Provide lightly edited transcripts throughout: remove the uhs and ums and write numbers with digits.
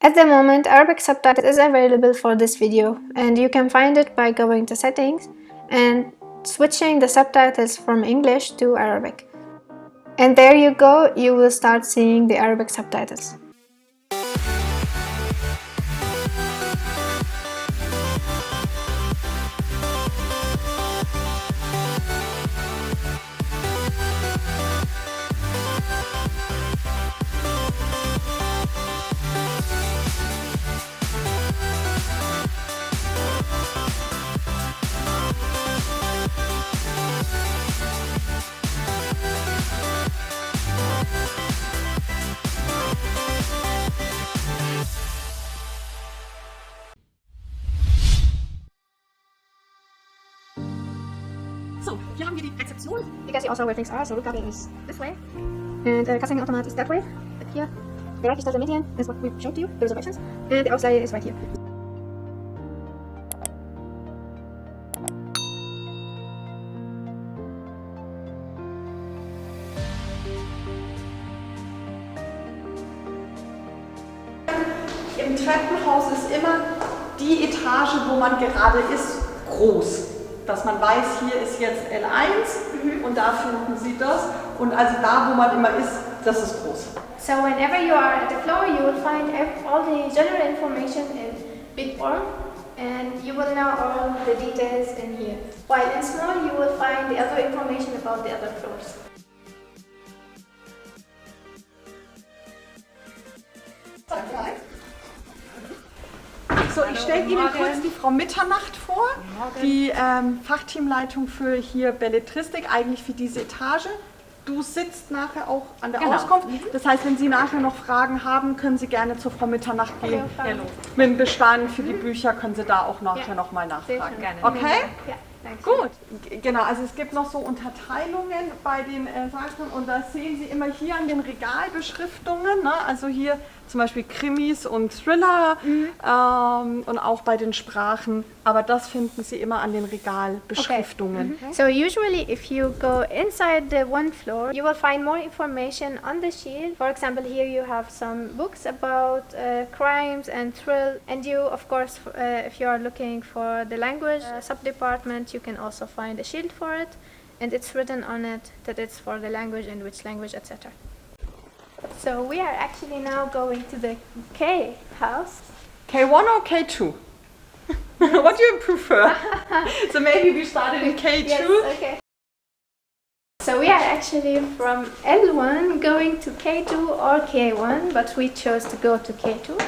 At the moment, Arabic subtitles is available for this video, and you can find it by going to settings and switching the subtitles from English to Arabic. And there you go, you will start seeing the Arabic subtitles. So, hier haben wir die Rezeption. You can see also where things are, so Rückgabe is this way, and Kassing automat is that way, but here. The right is the median, is what we showed to you, the reservations, and the outside is right here. Im Treppenhaus ist immer die Etage, wo man gerade ist, groß. Dass man weiß, hier ist jetzt L1 und da finden Sie das. Und also da, wo man immer ist, das ist groß. So whenever you are at the floor, you will find all the general information in big form, and you will know all the details in here. While in small, you will find the other information about the other floors. So, ich stelle Ihnen kurz die Frau Mitternacht vor, die Fachteamleitung für hier Belletristik, eigentlich für diese Etage. Du sitzt nachher auch an der Auskunft. Das heißt, wenn Sie nachher noch Fragen haben, können Sie gerne zur Frau Mitternacht gehen. Mit dem Bestand für die Bücher können Sie da auch nachher noch mal nachfragen. Okay? Ja. Gut, genau, also es gibt noch so Unterteilungen bei den Sachen und da sehen Sie immer hier an den Regalbeschriftungen, ne? Also hier zum Beispiel Krimis und Thriller und auch bei den Sprachen, aber das finden Sie immer an den Regalbeschriftungen. Okay. So usually if you go inside the one floor, you will find more information on the shield. For example, here you have some books about crimes and thrill, and you, of course, if you are looking for the language sub-department, you can also find a shield for it, and it's written on it that it's for the language and which language, etc. So we are actually now going to the K house. K1 or K2? What do you prefer? So maybe we started in K2? Yes, okay. So we are actually from L1 going to K2 or K1, but we chose to go to K2.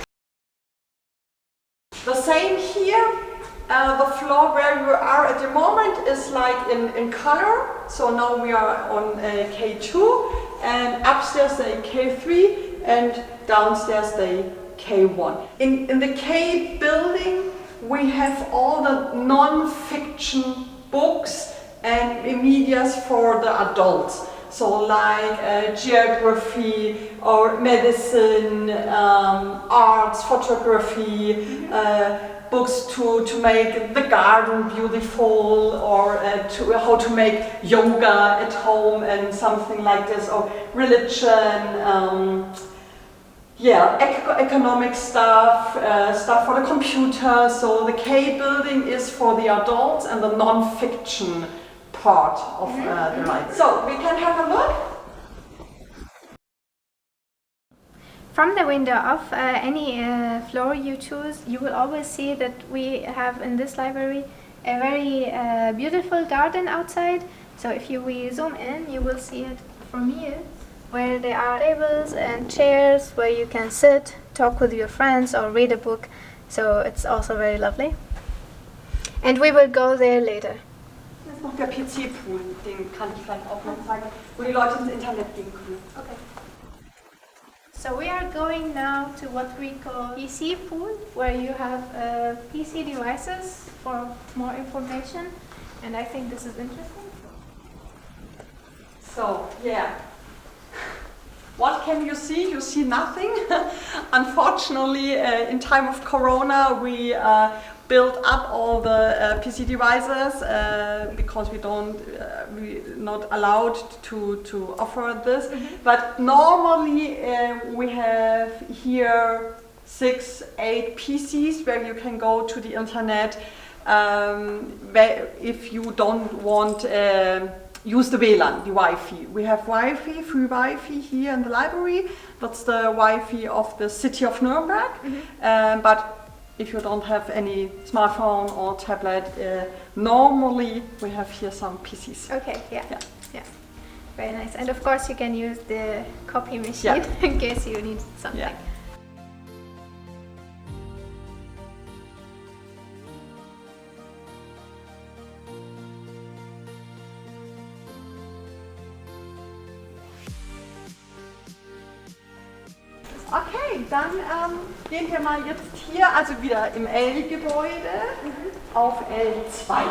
The same here. The floor where you are at the moment is like in color. So now we are on K2, and upstairs they K3, and downstairs they K1. In the K building we have all the non-fiction books and medias for the adults. So like geography or medicine, arts, photography, books to make the garden beautiful, or how to make yoga at home and something like this, or religion, economic stuff, stuff for the computer. So the K building is for the adults and the non-fiction part of the ride. So we can have a look. From the window of any floor you choose, you will always see that we have in this library a very beautiful garden outside. So if we zoom in, you will see it from here, where there are tables and chairs where you can sit, talk with your friends or read a book. So it's also very lovely. And we will go there later. Das ist noch der PC-Pool, den kann ich vielleicht auch noch zeigen, wo die Leute ins Internet gehen können. Okay. So we are going now to what we call PC pool, where you have PC devices for more information, and I think this is interesting. So, yeah. What can you see? You see nothing. Unfortunately, in time of Corona, we built up all the PC devices because we're not allowed to offer this. But normally we have here 6, 8 PCs where you can go to the internet if you don't want use the WLAN, the Wi-Fi. We have Wi-Fi, free Wi-Fi here in the library. That's the Wi-Fi of the city of Nuremberg. But if you don't have any smartphone or tablet, normally we have here some PCs. Okay, yeah. Very nice. And of course you can use the copy machine in case you need something. Yeah. Okay, dann gehen wir mal jetzt hier, also wieder im L-Gebäude, auf L2.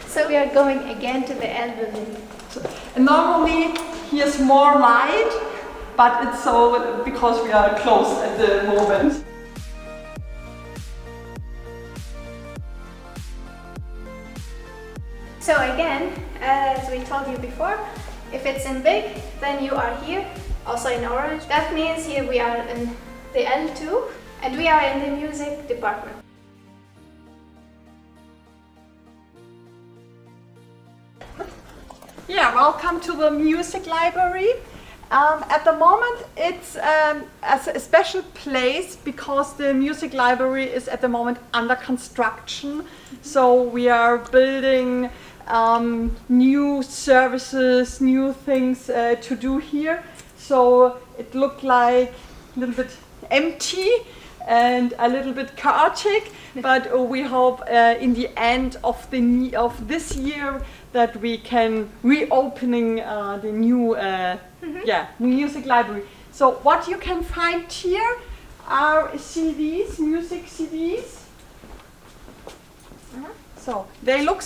So we are going again to the L building. And normally here's more light, but it's so because we are closed at the moment. So again, as we told you before, if it's in big, then you are here, also in orange. That means here we are in the L2 and we are in the music department. Yeah, welcome to the music library. At the moment it's as a special place because the music library is at the moment under construction. So we are building new services, new things to do here. So it looked like a little bit empty and a little bit chaotic, but we hope in the end of this year that we can reopening the new music library. So what you can find here are CDs, music CDs. So they look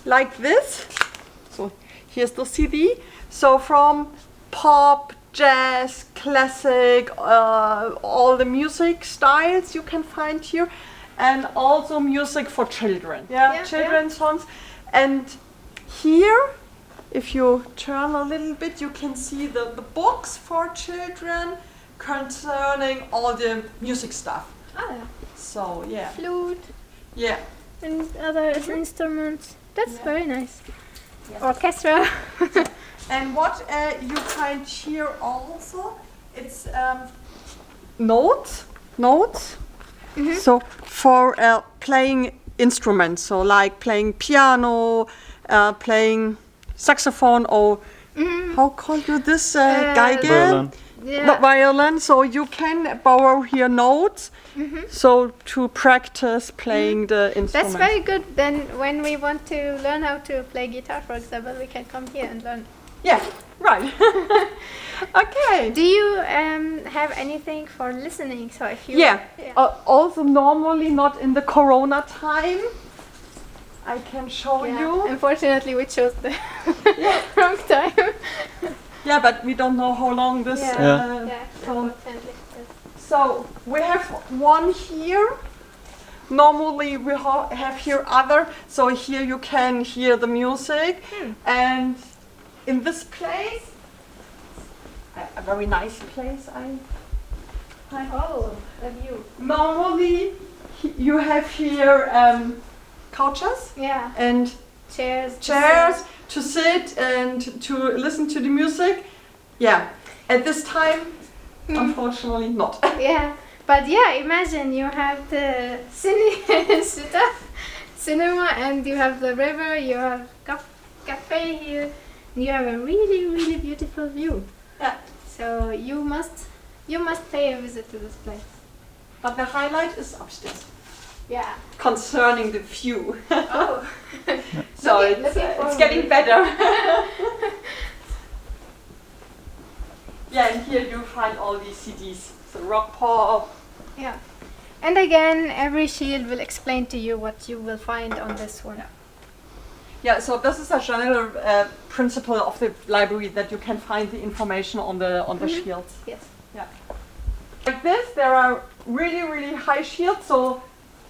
like this. So here's the CD. So from pop, jazz, classic, all the music styles you can find here, and also music for children. Children's songs. And here, if you turn a little bit, you can see the books for children concerning all the music stuff. So yeah. Flute. Yeah. And other instruments. That's very nice. Orchestra. And what you find here also, it's notes. So for playing instruments, so like playing piano, playing saxophone, or how call you this Geige? Violin. Not violin. So you can borrow here notes. So to practice playing the instrument. That's very good. Then when we want to learn how to play guitar, for example, we can come here and learn. Yeah, right. Okay. Do you have anything for listening? So if you also normally not in the Corona time. I can show you. Unfortunately, we chose the wrong time. Yeah, but we don't know how long this. Unfortunately. So we have one here. Normally we have here other. So here you can hear the music, and in this place, a very nice place. A view. Normally you have here couches and chairs to sit and to listen to the music. Yeah, at this time, unfortunately not. But imagine you have the cinema and you have the river, you have cafe here, and you have a really, really beautiful view. Yeah. So you must pay a visit to this place. But the highlight is upstairs. Yeah. Concerning the view. Oh. So it's getting better. Yeah, and here you find all these CDs. So rock pop. Yeah. And again, every shield will explain to you what you will find on this one. Yeah, so this is a general principle of the library, that you can find the information on the shields. Yes. Yeah. Like this, there are really, really high shields. So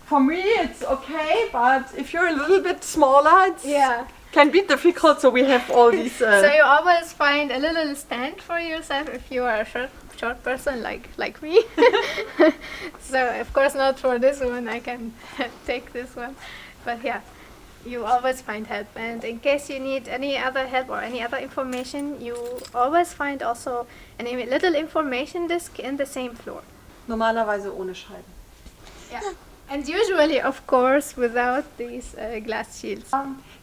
for me, it's okay, but if you're a little bit smaller, it can be difficult. So we have all these. So you always find a little stand for yourself if you are short short person like me. So of course not for this one, I can take this one. But yeah, you always find help. And in case you need any other help or any other information, you always find also a little information disc in the same floor. Normalerweise ohne Scheiben. Yeah. And usually, of course, without these glass shields.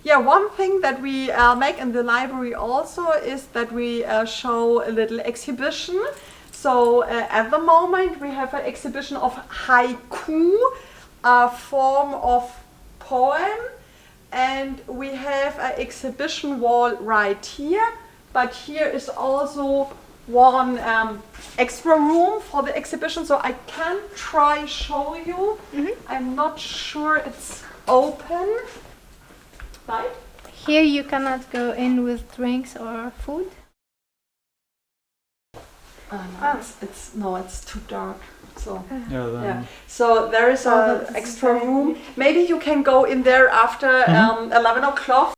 Yeah, one thing that we make in the library also is that we show a little exhibition. So at the moment we have an exhibition of haiku, a form of poem, and we have an exhibition wall right here, but here is also one extra room for the exhibition, so I can try show you. I'm not sure it's open. Right? Here you cannot go in with drinks or food. It's too dark. So Yeah, then yeah. So there is an extra room. Maybe you can go in there after 11 o'clock.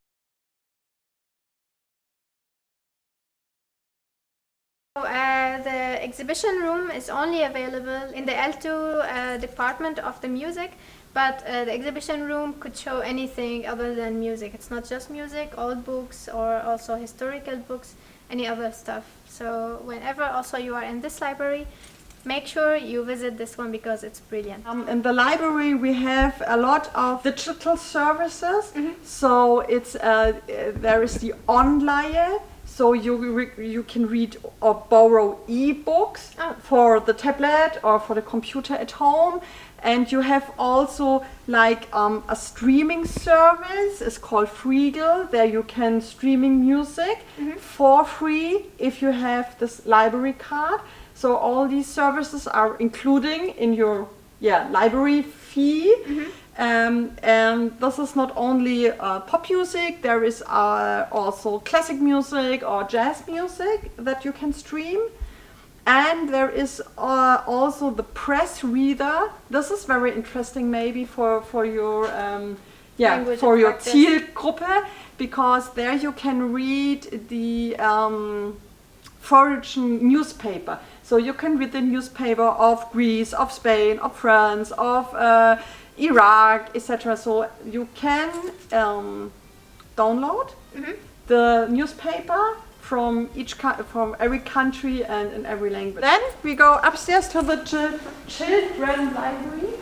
The exhibition room is only available in the L2 department of the music, but the exhibition room could show anything other than music. It's not just music, old books or also historical books, any other stuff. So whenever also you are in this library, make sure you visit this one because it's brilliant. In the library we have a lot of digital services. So it's there is the online. So you can read or borrow e-books for the tablet or for the computer at home. And you have also like a streaming service. It's called Freegal. There you can streaming music for free if you have this library card. So all these services are including in your library fee. And this is not only pop music, there is also classic music or jazz music that you can stream. And there is also the press reader. This is very interesting maybe for your Language for your practice. Zielgruppe, because there you can read the foreign newspaper. So you can read the newspaper of Greece, of Spain, of France, of Iraq, etc. So you can download the newspaper from from every country and in every language. Then we go upstairs to the children library.